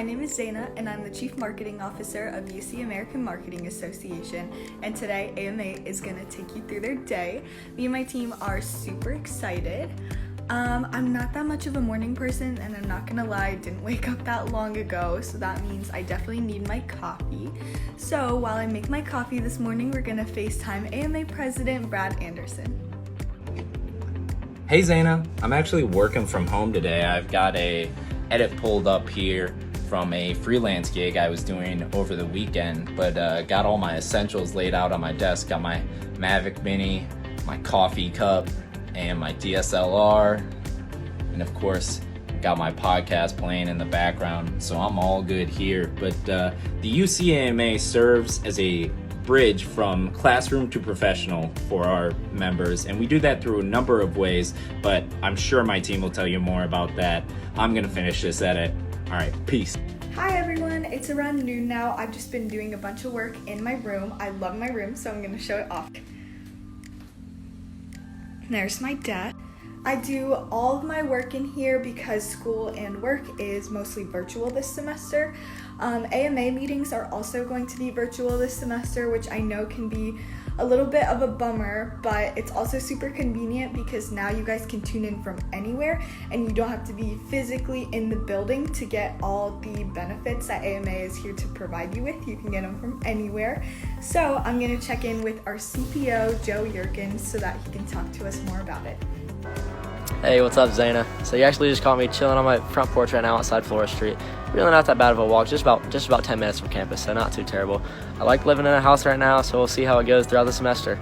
my name is Zaina, and I'm the Chief Marketing Officer of UC American Marketing Association, and today AMA is going to take you through their day. Me and my team are super excited. I'm not that much of a morning person, and I'm not gonna lie, I didn't wake up that long ago, so that means I definitely need my coffee. So while I make my coffee this morning, we're gonna FaceTime AMA President Brad Anderson. Hey Zaina, I'm actually working from home today. I've got a edit pulled up here from a freelance gig I was doing over the weekend, but got all my essentials laid out on my desk. Got my Mavic Mini, my coffee cup, and my DSLR, and of course got my podcast playing in the background, so I'm all good here. But the UCAMA serves as a bridge from classroom to professional for our members, and we do that through a number of ways, but I'm sure my team will tell you more about that. I'm gonna finish this edit. All right, peace. Hi everyone, it's around noon now. I've just been doing a bunch of work in my room. I love my room, so I'm gonna show it off. There's my desk. I do all of my work in here because school and work is mostly virtual this semester. AMA meetings are also going to be virtual this semester, which I know can be a little bit of a bummer, but it's also super convenient because now you guys can tune in from anywhere and you don't have to be physically in the building to get all the benefits that AMA is here to provide you with. You can get them from anywhere. So I'm gonna check in with our CPO, Joe Yerkins, so that he can talk to us more about it. Hey, what's up, Zaina? So you actually just caught me chilling on my front porch right now outside Florida Street. Really not that bad of a walk, just about 10 minutes from campus, so not too terrible. I like living in a house right now, so we'll see how it goes throughout the semester.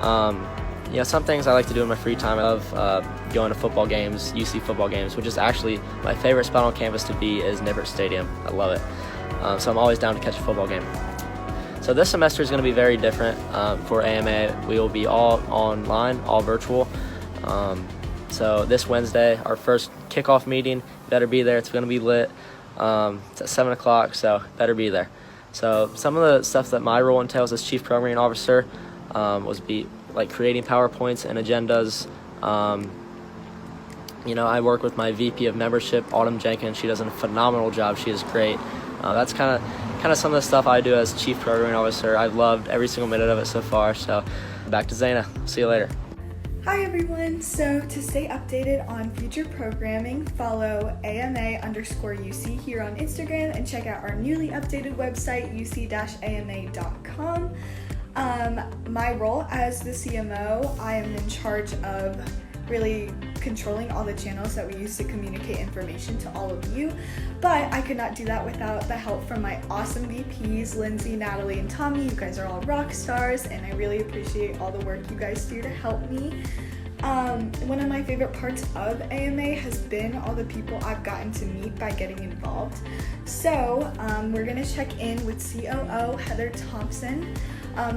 Some things I like to do in my free time. I love going to football games, UC football games, which is actually my favorite spot on campus to be is Nibbert Stadium. I love it. So I'm always down to catch a football game. So this semester is going to be very different for AMA. We will be all online, all virtual. So this Wednesday, our first kickoff meeting, better be there. It's going to be lit. It's at 7 o'clock, so better be there. So some of the stuff that my role entails as Chief Programming Officer was like creating PowerPoints and agendas. I work with my VP of Membership, Autumn Jenkins. She does a phenomenal job. She is great. That's kind of some of the stuff I do as Chief Programming Officer. I've loved every single minute of it so far. So back to Zaina. See you later. Hi everyone, so to stay updated on future programming, follow AMA_UC here on Instagram and check out our newly updated website, uc-ama.com. My role as the CMO, I am in charge of really controlling all the channels that we use to communicate information to all of you, but I could not do that without the help from my awesome VPs, Lindsay, Natalie, and Tommy. You guys are all rock stars, and I really appreciate all the work you guys do to help me. One of my favorite parts of AMA has been all the people I've gotten to meet by getting involved. So we're gonna check in with COO Heather Thompson,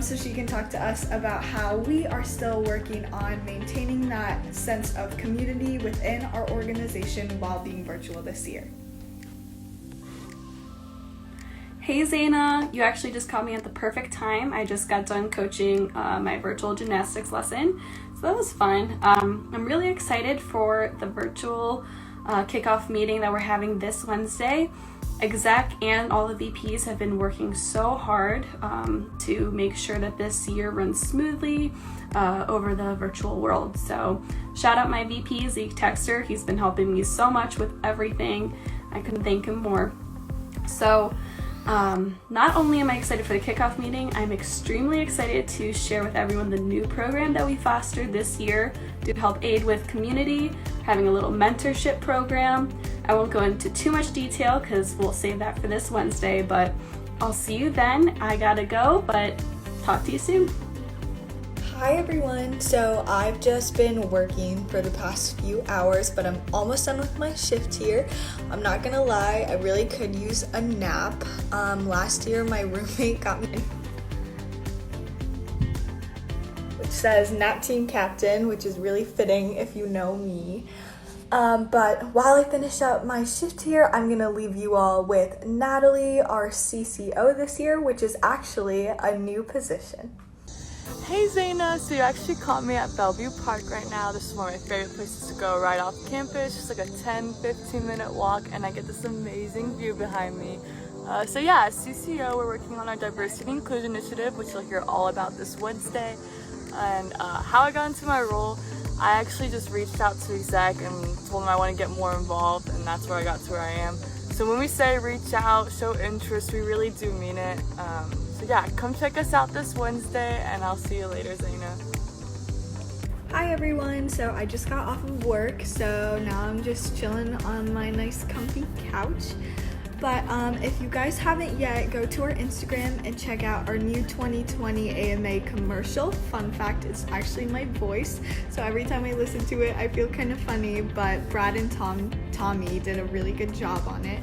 so she can talk to us about how we are still working on maintaining that sense of community within our organization while being virtual this year. Hey Zaina, you actually just caught me at the perfect time. I just got done coaching my virtual gymnastics lesson, so that was fun. I'm really excited for the virtual kickoff meeting that we're having this Wednesday. Exec and all the VPs have been working so hard to make sure that this year runs smoothly over the virtual world. So shout out my VP, Zeke Texter. He's been helping me so much with everything. I couldn't thank him more. So not only am I excited for the kickoff meeting, I'm extremely excited to share with everyone the new program that we fostered this year to help aid with community, having a little mentorship program. I won't go into too much detail because we'll save that for this Wednesday, but I'll see you then. I gotta go, but talk to you soon. Hi everyone, so I've just been working for the past few hours, but I'm almost done with my shift here. I'm not gonna lie, I really could use a nap. Last year my roommate got me, which says nap team captain, which is really fitting if you know me. But while I finish up my shift here, I'm gonna leave you all with Natalie, our CCO this year, which is actually a new position. Hey Zaina, so you actually caught me at Bellevue Park right now. This is one of my favorite places to go right off campus. Just like a 10-15 minute walk and I get this amazing view behind me. So yeah, at CCO we're working on our diversity and inclusion initiative, which you'll hear all about this Wednesday. And how I got into my role, I actually just reached out to exec and told him I want to get more involved, and that's where I got to where I am. So when we say reach out, show interest, we really do mean it. So yeah, come check us out this Wednesday, and I'll see you later, Zaina. Hi everyone, so I just got off of work, so now I'm just chilling on my nice comfy couch. But if you guys haven't yet, go to our Instagram and check out our new 2020 AMA commercial. Fun fact, it's actually my voice, so every time I listen to it, I feel kind of funny, but Brad and Tommy did a really good job on it.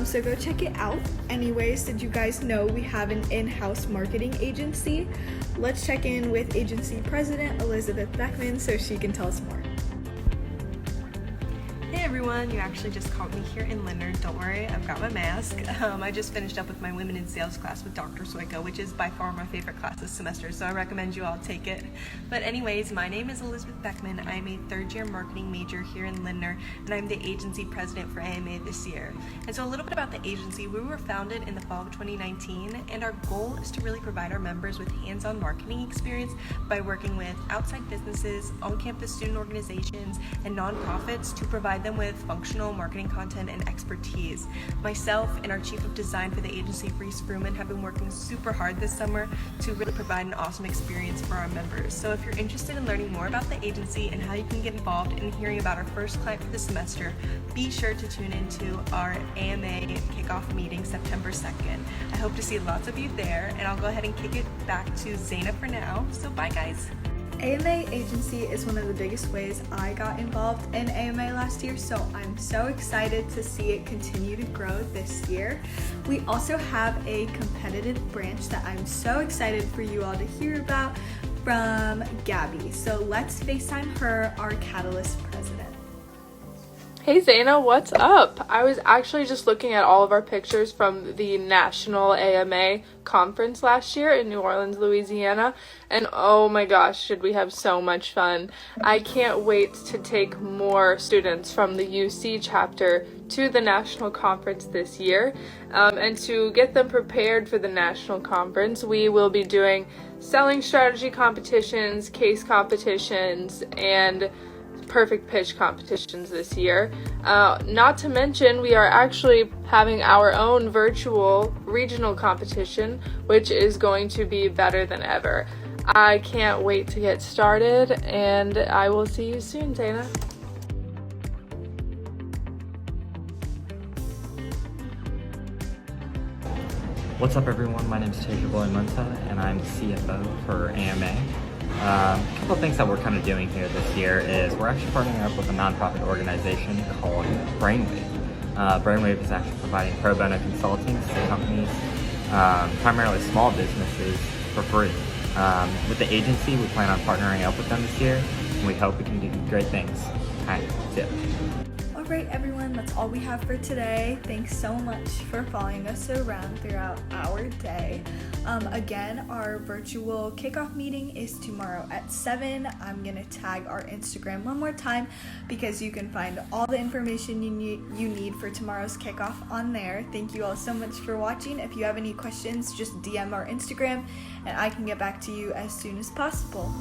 So go check it out. Anyways, did you guys know we have an in-house marketing agency? Let's check in with agency president Elizabeth Beckman so she can tell us more. Hey everyone, you actually just caught me here in Leonard. Don't worry, I've got my mask. I just finished up with my Women in Sales class with Dr. Soika, which is by far my favorite class this semester, so I recommend you all take it. But anyways, my name is Elizabeth Beckman. I'm a third-year marketing major here in Lindner, and I'm the agency president for AMA this year. And so a little bit about the agency. We were founded in the fall of 2019, and our goal is to really provide our members with hands-on marketing experience by working with outside businesses, on-campus student organizations, and nonprofits to provide them with functional marketing content and expertise. Myself and our chief of design for the agency, Reese Fruman, have been working super hard this summer to really provide an awesome experience for our members. So if you're interested in learning more about the agency and how you can get involved in hearing about our first client for the semester, be sure to tune into our AMA kickoff meeting September 2nd. I hope to see lots of you there, and I'll go ahead and kick it back to Zaina for now. So bye guys. AMA agency is one of the biggest ways I got involved in AMA last year, so I'm so excited to see it continue to grow this year. We also have a competitive branch that I'm so excited for you all to hear about from Gabby. So let's FaceTime her, our Catalyst president. Hey Zaina, what's up? I was actually just looking at all of our pictures from the National AMA conference last year in New Orleans, Louisiana, and oh my gosh, did we have so much fun. I can't wait to take more students from the UC chapter to the national conference this year, and to get them prepared for the national conference, we will be doing selling strategy competitions, case competitions, and perfect pitch competitions this year. Not to mention, we are actually having our own virtual regional competition, which is going to be better than ever. I can't wait to get started, and I will see you soon, Zaina. What's up everyone, my name is Takeover and I'm the CFO for AMA. A couple of things that we're kind of doing here this year is we're actually partnering up with a nonprofit organization called Brainwave. Brainwave is actually providing pro bono consulting to companies, primarily small businesses, for free. With the agency, we plan on partnering up with them this year, and we hope we can do great things. Alright, that's it. Alright everyone, that's all we have for today. Thanks so much for following us around throughout our day. Again, our virtual kickoff meeting is tomorrow at 7. I'm going to tag our Instagram one more time because you can find all the information you need for tomorrow's kickoff on there. Thank you all so much for watching. If you have any questions, just DM our Instagram and I can get back to you as soon as possible.